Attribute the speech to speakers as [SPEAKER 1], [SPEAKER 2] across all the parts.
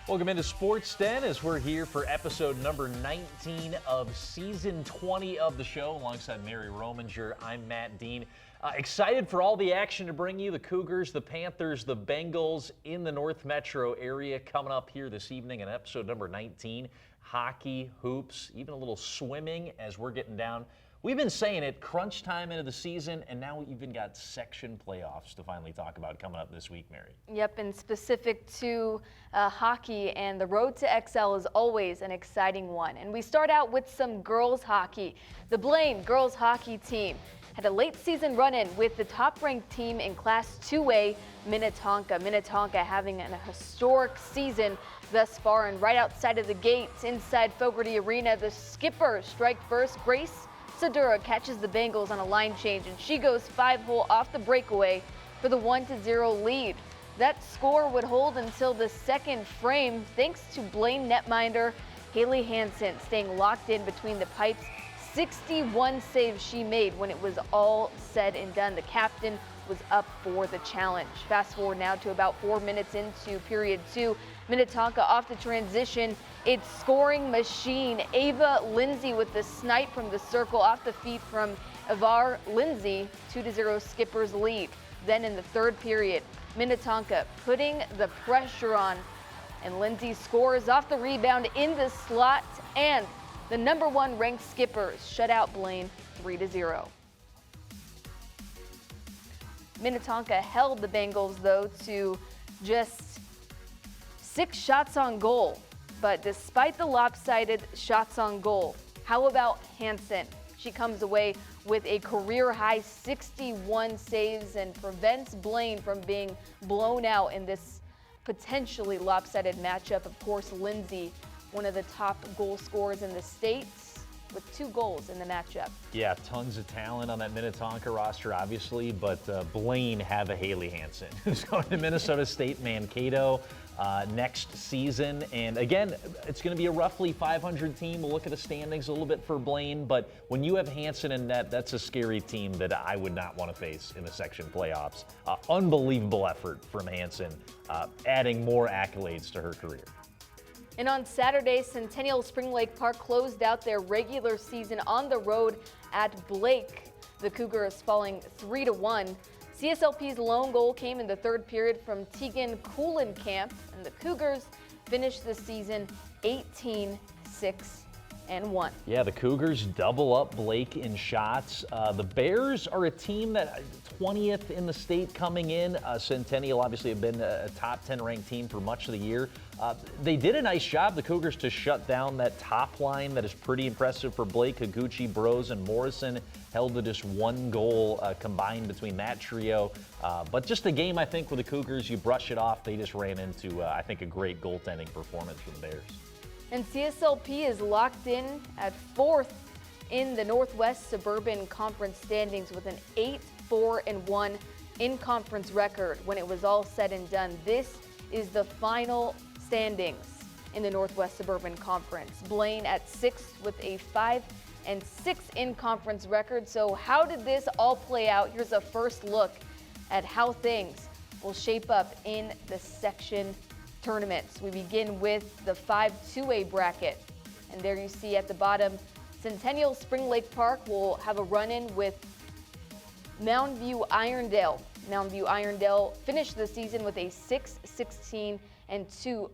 [SPEAKER 1] Welcome into Sports Den as we're here for episode number 19 of season 20 of the show. Alongside Mary Rominger, I'm Matt Dean. Excited for all the action to bring you. The Cougars, the Panthers, the Bengals in the North Metro area coming up here this evening in episode number 19. Hockey, hoops, even a little swimming as we're getting down. We've been saying it, crunch time into the season, and now we've even got section playoffs to finally talk about coming up this week, Mary.
[SPEAKER 2] Yep, and specific to hockey, and the road to XL is always an exciting one. And we start out with some girls hockey. The Blaine girls hockey team had a late season run-in with the top-ranked team in Class 2A, Minnetonka. Minnetonka having a historic season thus far, and right outside of the gates, inside Fogarty Arena, the skipper strike first. Grace Sadura catches the Bengals on a line change, and she goes 5-hole off the breakaway for the 1-0 lead. That score would hold until the second frame, thanks to Blaine netminder Haley Hansen staying locked in between the pipes. 61 saves she made when it was all said and done. The captain was up for the challenge. Fast forward now to about 4 minutes into period 2. Minnetonka off the transition. It's scoring machine. Ava Lindsay with the snipe from the circle off the feet from Ivar Lindsay. 2-0 Skippers lead. Then in the third period, Minnetonka putting the pressure on, and Lindsay scores off the rebound in the slot, and the number 1 ranked Skippers shut out Blaine 3-0. Minnetonka held the Bengals, though, to just 6 shots on goal. But despite the lopsided shots on goal, how about Hansen? She comes away with a career-high 61 saves and prevents Blaine from being blown out in this potentially lopsided matchup. Of course, Lindsay, one of the top goal scorers in the state, with 2 goals in the matchup.
[SPEAKER 1] Yeah, tons of talent on that Minnetonka roster, obviously, but Blaine have a Haley Hansen who's going to Minnesota State Mankato next season. And again, it's going to be a roughly 500 team. We'll look at the standings a little bit for Blaine, but when you have Hansen in net, that's a scary team that I would not want to face in the section playoffs. Unbelievable effort from Hansen, adding more accolades to her career.
[SPEAKER 2] And on Saturday, Centennial Spring Lake Park closed out their regular season on the road at Blake. The Cougars falling 3-1. CSLP's lone goal came in the third period from Tegan Kuhlenkamp, and the Cougars finished the season 18-6-1.
[SPEAKER 1] Yeah, the Cougars double up Blake in shots. The Bears are a team that 20th in the state coming in. Centennial obviously have been a top 10 ranked team for much of the year. They did a nice job, the Cougars, to shut down that top line that is pretty impressive for Blake. Higuchi, Bros, and Morrison held to just 1 goal combined between that trio. But just a game, I think, with the Cougars, you brush it off. They just ran into, I think, a great goaltending performance from the Bears.
[SPEAKER 2] And CSLP is locked in at 4th in the Northwest Suburban Conference standings with an 8-4-1 in-conference record when it was all said and done. This is the final standings in the Northwest Suburban Conference. Blaine at 6th with a 5-6 in-conference record. So how did this all play out? Here's a first look at how things will shape up in the section tournaments. We begin with the 5-2A bracket, and there you see at the bottom, Centennial Spring Lake Park will have a run-in with Mountain View Irondale. Mountain View Irondale finished the season with a 6-16-2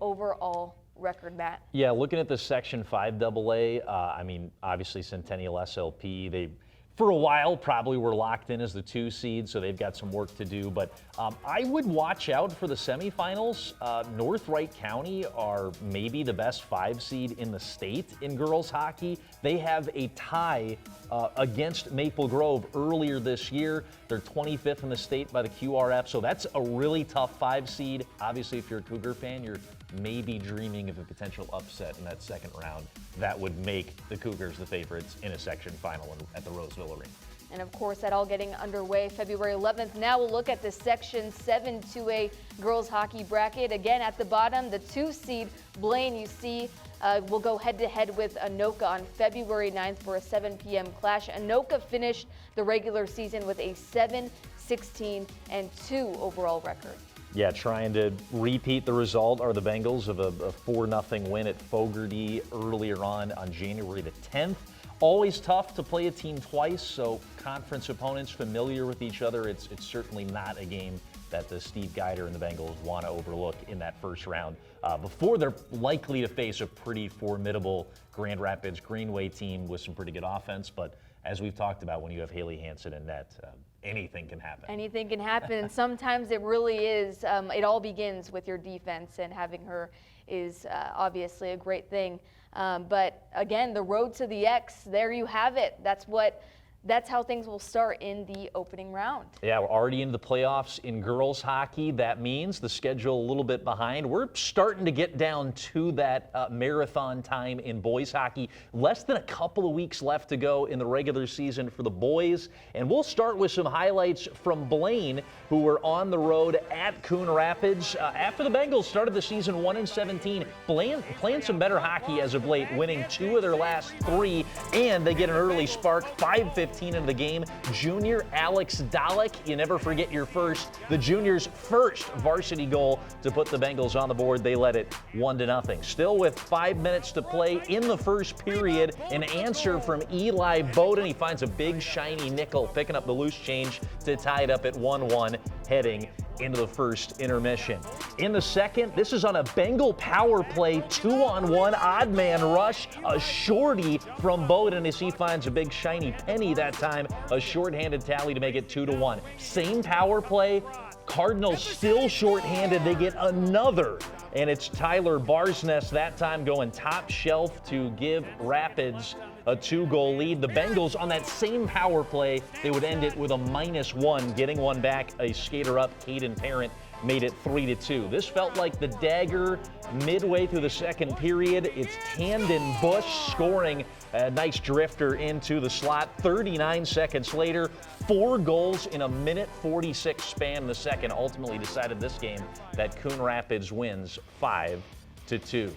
[SPEAKER 2] overall record, Matt.
[SPEAKER 1] Yeah, looking at the Section 5AA, I mean, obviously Centennial SLP, they for a while probably were locked in as the 2 seed, so they've got some work to do. But I would watch out for the semifinals. North Wright County are maybe the best 5 seed in the state in girls hockey. They have a tie against Maple Grove earlier this year. They're 25th in the state by the QRF, so that's a really tough 5 seed. Obviously, if you're a Cougar fan, you're maybe dreaming of a potential upset in that second round. That would make the Cougars the favorites in a section final at the Roseville Arena.
[SPEAKER 2] And of course, that all getting underway February 11th. Now we'll look at the Section 7 2A girls hockey bracket. Again, at the bottom, the 2 seed Blaine, you see, will go head-to-head with Anoka on February 9th for a 7 p.m. clash. Anoka finished the regular season with a 7-16-2 overall record.
[SPEAKER 1] Yeah, trying to repeat the result are the Bengals of a 4-0 win at Fogarty earlier on January the 10th. Always tough to play a team twice, so conference opponents familiar with each other. It's certainly not a game that the Steve Guider and the Bengals want to overlook in that first round before they're likely to face a pretty formidable Grand Rapids Greenway team with some pretty good offense. But as we've talked about, when you have Haley Hansen in net, anything can happen.
[SPEAKER 2] Anything can happen, and sometimes it really is. It all begins with your defense, and having her is obviously a great thing. But again, the road to the X, there you have it. That's how things will start in the opening round.
[SPEAKER 1] Yeah, we're already into the playoffs in girls hockey. That means the schedule a little bit behind. We're starting to get down to that marathon time in boys hockey. Less than a couple of weeks left to go in the regular season for the boys. And we'll start with some highlights from Blaine, who were on the road at Coon Rapids. After the Bengals started the season 1-17, Blaine playing some better hockey as of late, winning 2 of their last 3, and they get an early spark, 5-15 into the game. Junior Alex Dalek, you never forget your first. The juniors' first varsity goal to put the Bengals on the board. They led it 1-0. Still with 5 minutes to play in the first period, an answer from Eli Bowden. He finds a big shiny nickel, picking up the loose change to tie it up at 1-1, heading into the first intermission. In the second, this is on a Bengal power play, 2-on-1 odd man rush, a shorty from Bowden as he finds a big shiny penny that time, a shorthanded tally to make it 2-1. Same power play, Cardinals still shorthanded, they get another, and it's Tyler Barsness that time going top shelf to give Rapids a 2-goal lead. The Bengals on that same power play, they would end it with a -1, getting one back. A skater up, Hayden Parent, made it 3-2. This felt like the dagger midway through the second period. It's Tandon Bush scoring a nice drifter into the slot. 39 seconds later, 4 goals in a 1:46 span in the second ultimately decided this game that Coon Rapids wins 5-2.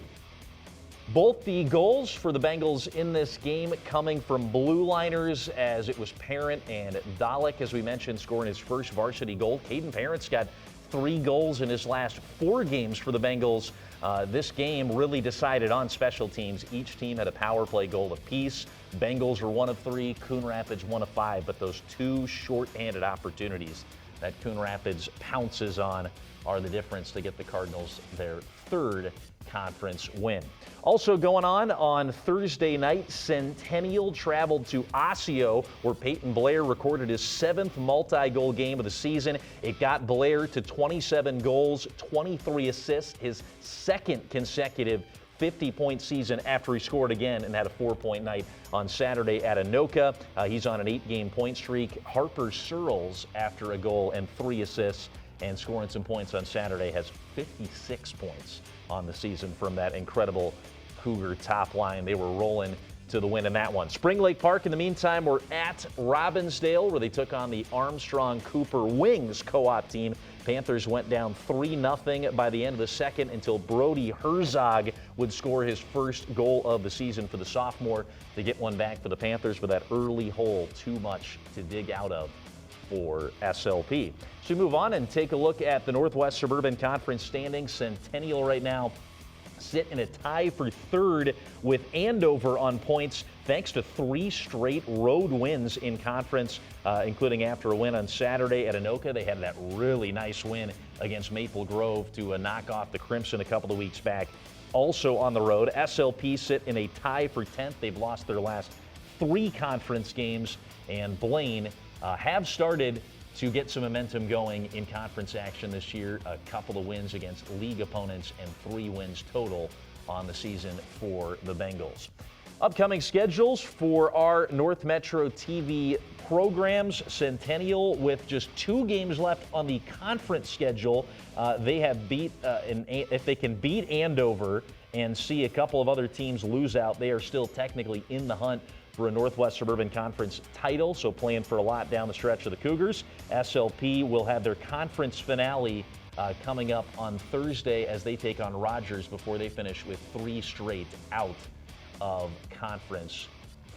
[SPEAKER 1] Both the goals for the Bengals in this game coming from blue liners, as it was Parent and Dalek, as we mentioned, scoring his first varsity goal. Caden Parent's got 3 goals in his last 4 games for the Bengals. This game really decided on special teams. Each team had a power play goal apiece. Bengals were 1 of 3, Coon Rapids 1 of 5, but those 2 short-handed opportunities that Coon Rapids pounces on are the difference to get the Cardinals their 3rd conference win. Also going on Thursday night, Centennial traveled to Osseo, where Peyton Blair recorded his 7th multi-goal game of the season. It got Blair to 27 goals, 23 assists, his 2nd consecutive 50-point season after he scored again and had a 4-point night on Saturday at Anoka. He's on an 8-game point streak. Harper Searles, after a goal and 3 assists and scoring some points on Saturday, has 56 points on the season from that incredible Cougar top line. They were rolling to the win in that one. Spring Lake Park, in the meantime, were at Robbinsdale, where they took on the Armstrong Cooper Wings co-op team. Panthers went down 3-0 by the end of the second until Brody Herzog would score his first goal of the season for the sophomore to get one back for the Panthers, but that early hole too much to dig out of for SLP. So we move on and take a look at the Northwest Suburban Conference standings. Centennial right now sit in a tie for 3rd with Andover on points, thanks to 3 straight road wins in conference, including after a win on Saturday at Anoka. They had that really nice win against Maple Grove to knock off the Crimson a couple of weeks back. Also on the road, SLP sit in a tie for 10th. They've lost their last 3 conference games, and Blaine have started to get some momentum going in conference action this year. A couple of wins against league opponents and 3 wins total on the season for the Bengals. Upcoming schedules for our North Metro TV programs. Centennial, with just 2 games left on the conference schedule, they have beat, if they can beat Andover and see a couple of other teams lose out, they are still technically in the hunt for a Northwest Suburban Conference title, so playing for a lot down the stretch of the Cougars. SLP will have their conference finale coming up on Thursday as they take on Rogers before they finish with 3 straight out of conference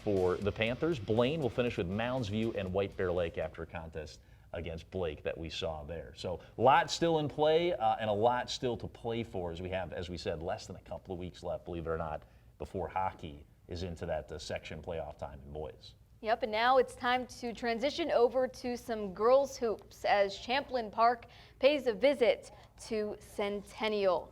[SPEAKER 1] for the Panthers. Blaine will finish with Mounds View and White Bear Lake after a contest against Blake that we saw there. So a lot still in play and a lot still to play for as we have, as we said, less than a couple of weeks left, believe it or not, before hockey is into that section playoff time in boys.
[SPEAKER 2] Yep, and now it's time to transition over to some girls hoops as Champlin Park pays a visit to Centennial.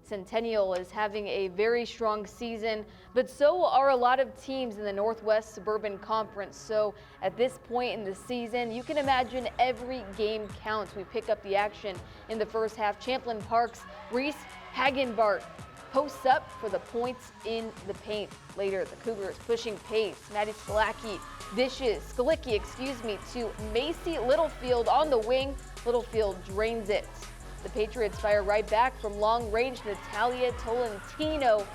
[SPEAKER 2] Centennial is having a very strong season, but so are a lot of teams in the Northwest Suburban Conference. So at this point in the season, you can imagine every game counts. We pick up the action in the first half. Champlin Park's Reese Hagenbart posts up for the points in the paint. Later, the Cougars pushing pace. Maddie Skalicki, to Macy Littlefield on the wing. Littlefield drains it. The Patriots fire right back from long range. Natalia Tolentino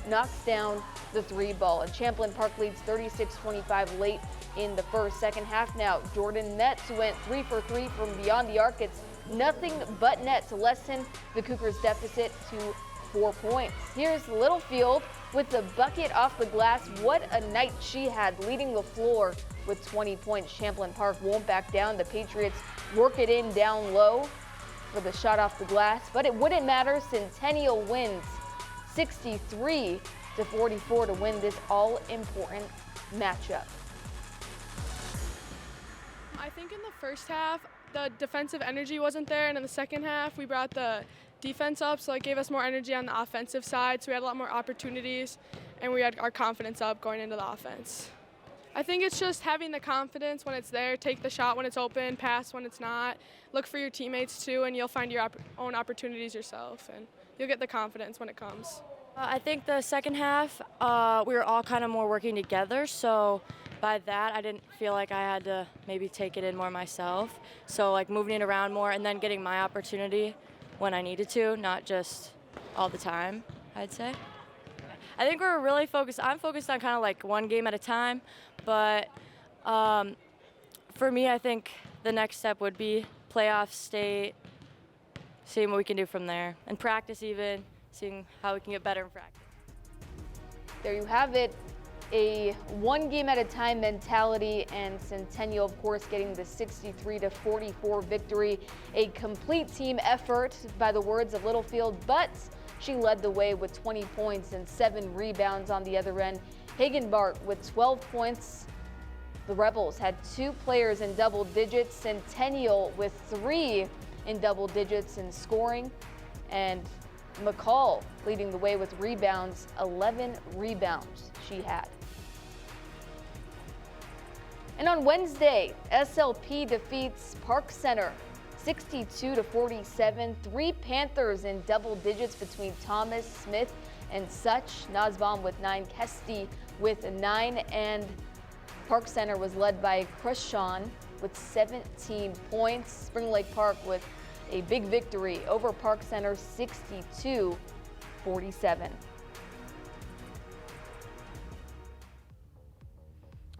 [SPEAKER 2] knocks down the 3-ball. And Champlin Park leads 36-25 late in the first. Second half now, Jordan Metz went 3 for 3 from beyond the arc. It's nothing but net to lessen the Cougars' deficit to 4 points. Here's Littlefield with the bucket off the glass. What a night she had, leading the floor with 20 points. Champlin Park won't back down. The Patriots work it in down low for the shot off the glass, but it wouldn't matter. Centennial wins 63-44 to win this all-important matchup.
[SPEAKER 3] I think in the first half, the defensive energy wasn't there, and in the second half, we brought the defense up, so it gave us more energy on the offensive side, so we had a lot more opportunities, and we had our confidence up going into the offense. I think it's just having the confidence when it's there, take the shot when it's open, pass when it's not, look for your teammates too, and you'll find your own opportunities yourself, and you'll get the confidence when it comes.
[SPEAKER 4] I think the second half, we were all kind of more working together, so by that I didn't feel like I had to maybe take it in more myself. So like moving it around more and then getting my opportunity when I needed to, not just all the time, I'd say. I think we're really focused, I'm focused on kind of like one game at a time, but for me, I think the next step would be playoff state, seeing what we can do from there, and practice even, seeing how we can get better in practice.
[SPEAKER 2] There you have it, a one game at a time mentality, and Centennial, of course, getting the 63-44 victory. A complete team effort by the words of Littlefield, but she led the way with 20 points and 7 rebounds on the other end. Hagenbart with 12 points. The Rebels had 2 players in double digits. Centennial with 3 in double digits in scoring. And McCall leading the way with rebounds, 11 rebounds she had. And on Wednesday, SLP defeats Park Center 62-47. 3 Panthers in double digits between Thomas, Smith, and Such. Nazbaum with 9, Kesty with 9, and Park Center was led by Krishon with 17 points. Spring Lake Park with a big victory over Park Center, 62-47.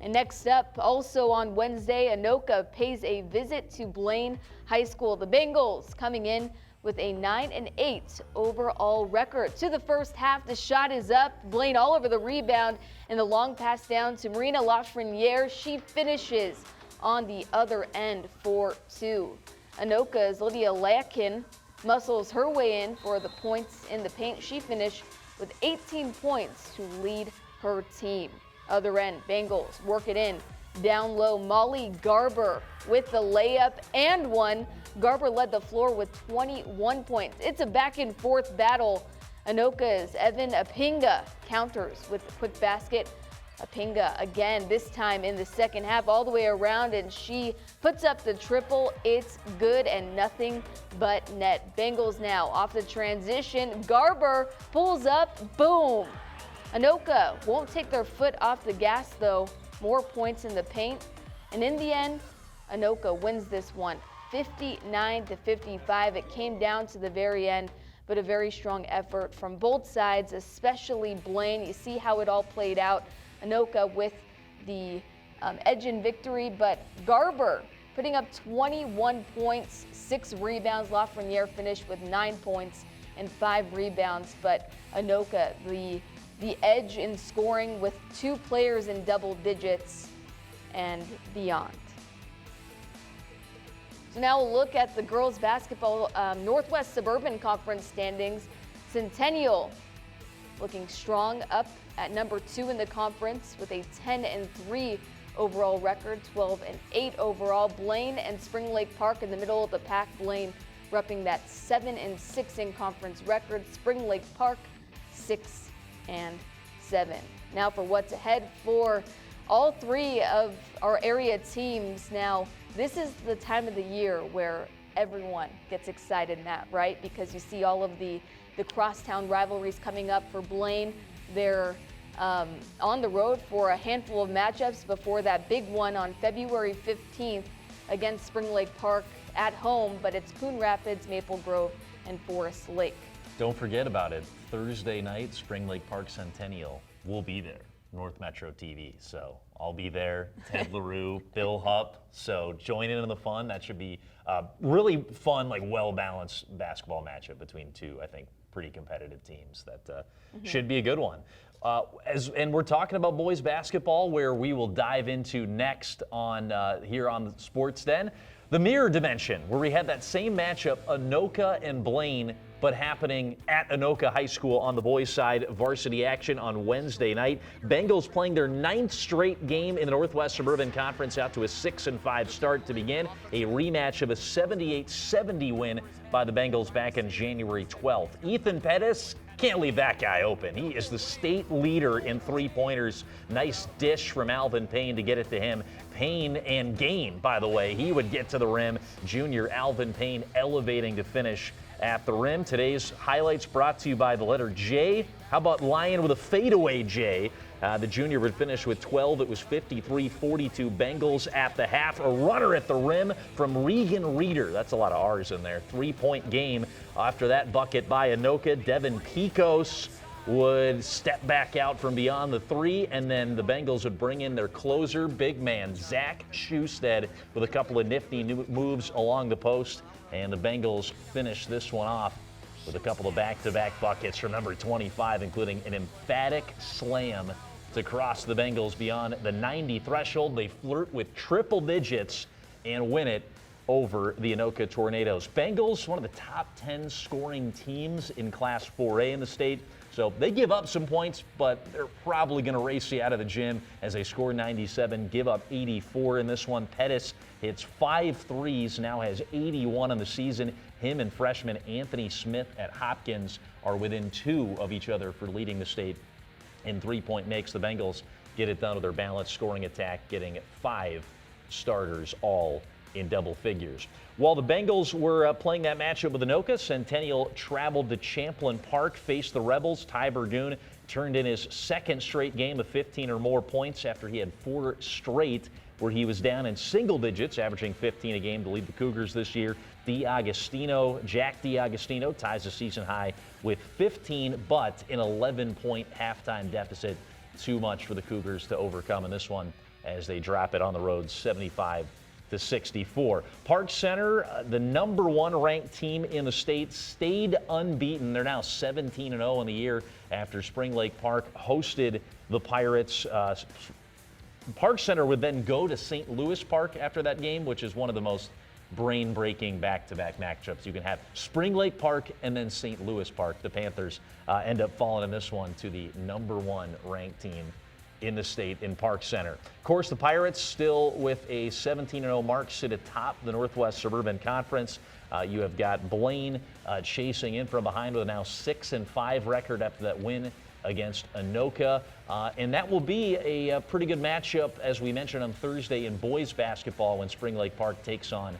[SPEAKER 2] And next up, also on Wednesday, Anoka pays a visit to Blaine High School. The Bengals coming in with a 9-8 overall record. To the first half, the shot is up. Blaine all over the rebound, and the long pass down to Marina Lafreniere. She finishes on the other end for 2. Anoka's Lydia Lakin muscles her way in for the points in the paint. She finished with 18 points to lead her team. Other end, Bengals work it in. Down low, Molly Garber with the layup and 1. Garber led the floor with 21 points. It's a back and forth battle. Anoka's Evan Apinga counters with a quick basket. Apinga again, this time in the second half, all the way around, and she puts up the triple. It's good and nothing but net. Bengals now off the transition. Garber pulls up, boom. Anoka won't take their foot off the gas though. More points in the paint. And in the end, Anoka wins this one 59-55. It came down to the very end, but a very strong effort from both sides, especially Blaine. You see how it all played out. Anoka with the edge in victory, but Garber putting up 21 points, 6 rebounds. Lafreniere finished with 9 points and 5 rebounds, but Anoka, the edge in scoring with 2 players in double digits and beyond. So now we'll look at the girls basketball Northwest Suburban Conference standings. Centennial looking strong, up at number 2 in the conference with a 10-3 overall record, 12-8 overall. Blaine and Spring Lake Park in the middle of the pack. Blaine repping that 7-6 in conference record. Spring Lake Park 6-7. Now for what's ahead for all 3 of our area teams. Now, this is the time of the year where everyone gets excited, Matt, right? Because you see all of the crosstown rivalries coming up for Blaine. They're on the road for a handful of matchups before that big one on February 15th against Spring Lake Park at home, but it's Coon Rapids, Maple Grove, and Forest Lake.
[SPEAKER 1] Don't forget about it. Thursday night, Spring Lake Park Centennial will be there, North Metro TV. So I'll be there, Ted LaRue, Bill Hupp. So join in on the fun. That should be really fun, like well-balanced basketball matchup between 2, I think, pretty competitive teams. That should be a good one. And we're talking about boys basketball, where we will dive into next on here on the Sports Den. The mirror dimension, where we had that same matchup, Anoka and Blaine, but happening at Anoka High School on the boys' side. Varsity action on Wednesday night. Bengals playing their 9th straight game in the Northwest Suburban Conference, out to a 6-5 start to begin. A rematch of a 78-70 win by the Bengals back on January 12th. Ethan Pettis, can't leave that guy open. He is the state leader in 3-pointers. Nice dish from Alvin Payne to get it to him. Payne and Gain, by the way, he would get to the rim. Junior Alvin Payne elevating to finish at the rim. Today's highlights brought to you by the letter J. How about Lyon with a fadeaway J? The junior would finish with 12. It was 53-42 Bengals at the half. A runner at the rim from Regan Reeder. That's a lot of R's in there. 3-point game. After that bucket by Anoka, Devin Picos would step back out from beyond the 3, and then the Bengals would bring in their closer, big man Zach Schusted, with a couple of nifty moves along the post, and the Bengals finish this one off with a couple of back-to-back buckets from number 25, including an emphatic slam to cross the Bengals beyond the 90 threshold. They flirt with triple digits and win it over the Anoka Tornadoes. Bengals, one of the top 10 scoring teams in Class 4A in the state. So they give up some points, but they're probably going to race you out of the gym as they score 97, give up 84 in this one. Pettis hits 5 threes, now has 81 on the season. Him and freshman Anthony Smith at Hopkins are within 2 of each other for leading the state in 3-point makes. The Bengals get it done with their balanced scoring attack, getting 5 starters all in double figures. While the Bengals were playing that matchup with Anoka, Centennial traveled to Champlin Park, faced the Rebels. Ty Burgoon turned in his 2nd straight game of 15 or more points after he had 4 straight where he was down in single digits, averaging 15 a game to lead the Cougars this year. Jack DiAgostino ties the season high with 15, but an 11-point halftime deficit. Too much for the Cougars to overcome in this one as they drop it on the road 75-64. Park Center, the number 1 ranked team in the state, stayed unbeaten. They're now 17-0 in the year after Spring Lake Park hosted the Pirates. Park Center would then go to St. Louis Park after that game, which is one of the most brain-breaking back-to-back matchups you can have. Spring Lake Park and then St. Louis Park. The Panthers end up falling in this one to the number 1 ranked team in the state in Park Center. Of course, the Pirates still with a 17-0 mark sit atop the Northwest Suburban Conference. You have got Blaine chasing in from behind with a now 6-5 record after that win against Anoka. And that will be a pretty good matchup, as we mentioned on Thursday, in boys basketball when Spring Lake Park takes on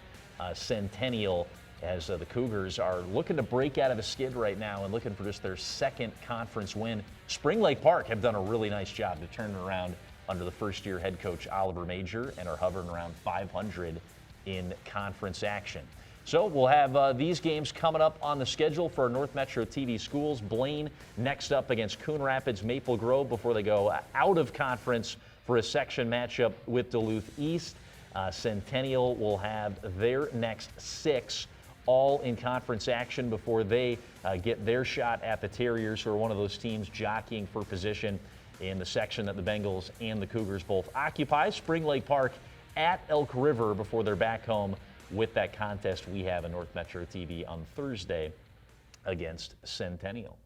[SPEAKER 1] Centennial, as the Cougars are looking to break out of a skid right now and looking for just their 2nd conference win. Spring Lake Park have done a really nice job to turn it around under the first-year head coach Oliver Major and are hovering around 500 in conference action. So we'll have these games coming up on the schedule for our North Metro TV schools. Blaine next up against Coon Rapids, Maple Grove before they go out of conference for a section matchup with Duluth East. Centennial will have their next 6 all in conference action before they get their shot at the Terriers, who are one of those teams jockeying for position in the section that the Bengals and the Cougars both occupy. Spring Lake Park at Elk River before they're back home with that contest we have in North Metro TV on Thursday against Centennial.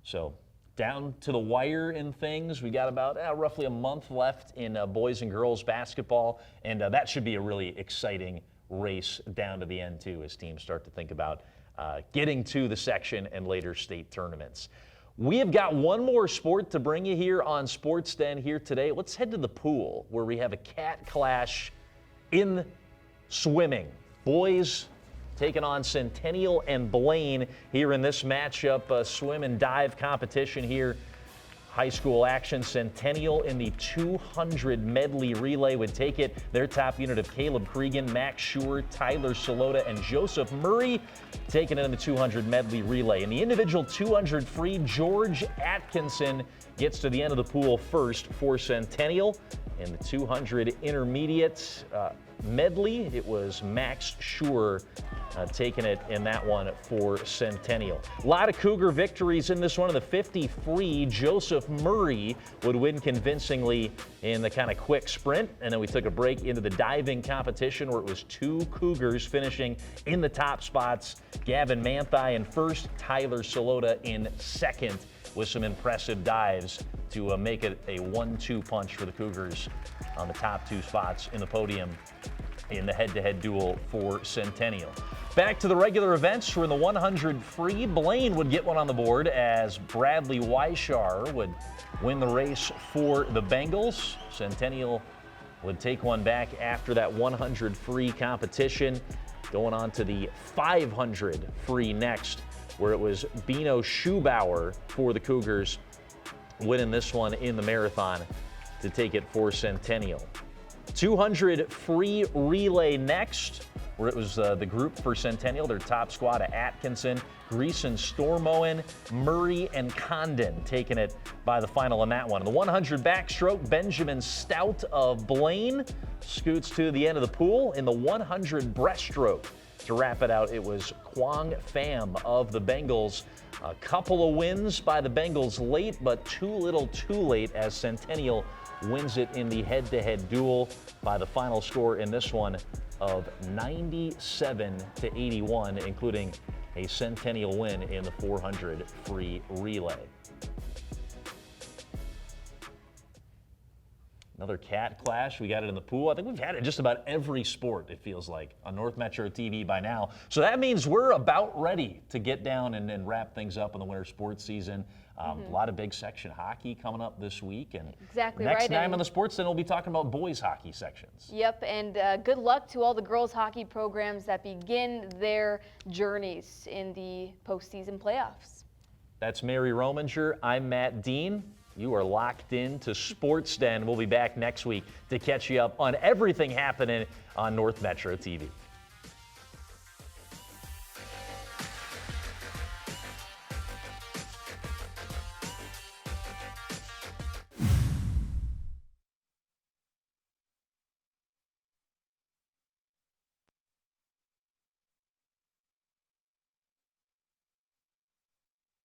[SPEAKER 1] So down to the wire in things. We got about roughly a month left in boys and girls basketball, and that should be a really exciting race down to the end too, as teams start to think about getting to the section and later state tournaments. We have got one more sport to bring you here on Sports Den here today. Let's head to the pool, where we have a cat clash in swimming. Boys taking on Centennial and Blaine here in this matchup, swim and dive competition here. High school action. Centennial in the 200 medley relay would take it. Their top unit of Caleb Cregan, Max Schur, Tyler Salota, and Joseph Murray taking it in the 200 medley relay. In the individual 200 free, George Atkinson gets to the end of the pool first for Centennial. In the 200 intermediate medley, it was Max Schur taking it in that one for Centennial. A lot of Cougar victories in this one. In the 50 free, Joseph Murray would win convincingly in the kind of quick sprint. And then we took a break into the diving competition, where it was two Cougars finishing in the top spots. Gavin Manthai in first, Tyler Salota in second, with some impressive dives to make it a 1-2 punch for the Cougars on the top two spots in the podium in the head-to-head duel for Centennial. Back to the regular events. We're in the 100 free. Blaine would get one on the board as Bradley Weishar would win the race for the Bengals. Centennial would take one back after that 100 free competition. Going on to the 500 free next, where it was Bino Schubauer for the Cougars winning this one in the marathon to take it for Centennial. 200 free relay next, where it was the group for Centennial, their top squad of Atkinson, Greason, Stormoen, Murray, and Condon taking it by the final in that one. In the 100 backstroke, Benjamin Stout of Blaine scoots to the end of the pool. In the 100 breaststroke, to wrap it out, it was Quang Pham of the Bengals. A couple of wins by the Bengals late, but too little too late, as Centennial wins it in the head-to-head duel by the final score in this one of 97-81, including a Centennial win in the 400 free relay. Another cat clash. We got it in the pool. I think we've had it just about every sport, it feels like, on North Metro TV by now. So that means we're about ready to get down and wrap things up in the winter sports season. A lot of big section hockey coming up this week. And
[SPEAKER 2] exactly
[SPEAKER 1] next
[SPEAKER 2] right.
[SPEAKER 1] time on the Sports Den, we'll be talking about boys hockey sections.
[SPEAKER 2] Yep, and good luck to all the girls hockey programs that begin their journeys in the postseason playoffs.
[SPEAKER 1] That's Mary Rominger. I'm Matt Dean. You are locked in to Sports Den. We'll be back next week to catch you up on everything happening on North Metro TV.